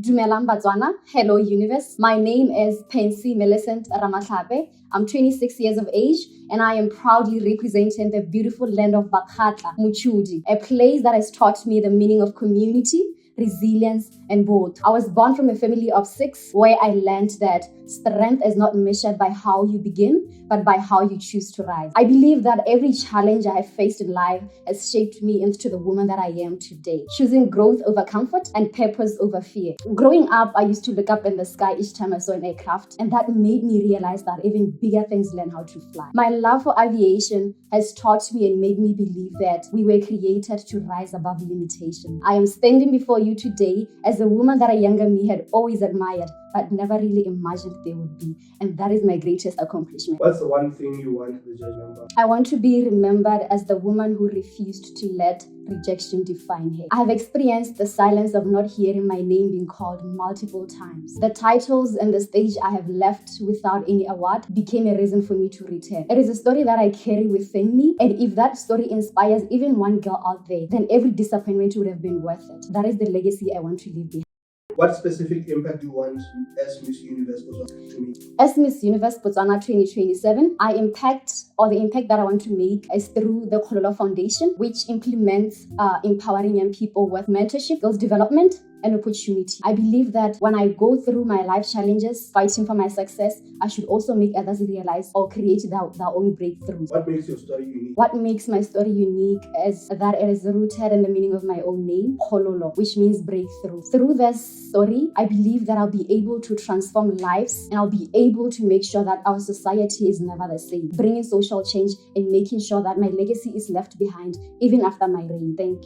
Dumelang Botswana, hello universe. My name is Millicent Ramatlhape. I'm 26 years of age and I am proudly representing the beautiful land of Mochudi, a place that has taught me the meaning of community, resilience, and both. I was born from a family of 6 where I learned that strength is not measured by how you begin, but by how you choose to rise. I believe that every challenge I have faced in life has shaped me into the woman that I am today, choosing growth over comfort and purpose over fear. Growing up, I used to look up in the sky each time I saw an aircraft, and that made me realize that even bigger things learn how to fly. My love for aviation has taught me and made me believe that we were created to rise above limitation. I am standing before you today as a woman that a younger me had always admired, but never really imagined they would be. And that is my greatest accomplishment. What's the one thing you want the judge remember? I want to be remembered as the woman who refused to let rejection define her. I have experienced the silence of not hearing my name being called multiple times. The titles and the stage I have left without any award became a reason for me to return. It is a story that I carry within me, and if that story inspires even one girl out there, then every disappointment would have been worth it. That is the legacy I want to leave behind. What specific impact do you want as Miss Universe Botswana to make? As Miss Universe Botswana 2027, the impact that I want to make is through the Khololo Foundation, which implements empowering young people with mentorship, skills development, and opportunity. I believe that when I go through my life challenges, fighting for my success, I should also make others realize or create their own breakthroughs. What makes your story unique? What makes my story unique is that it is rooted in the meaning of my own name, Khololo, which means breakthrough. Through this story, I believe that I'll be able to transform lives and I'll be able to make sure that our society is never the same, bringing social change and making sure that my legacy is left behind even after my reign. Thank you.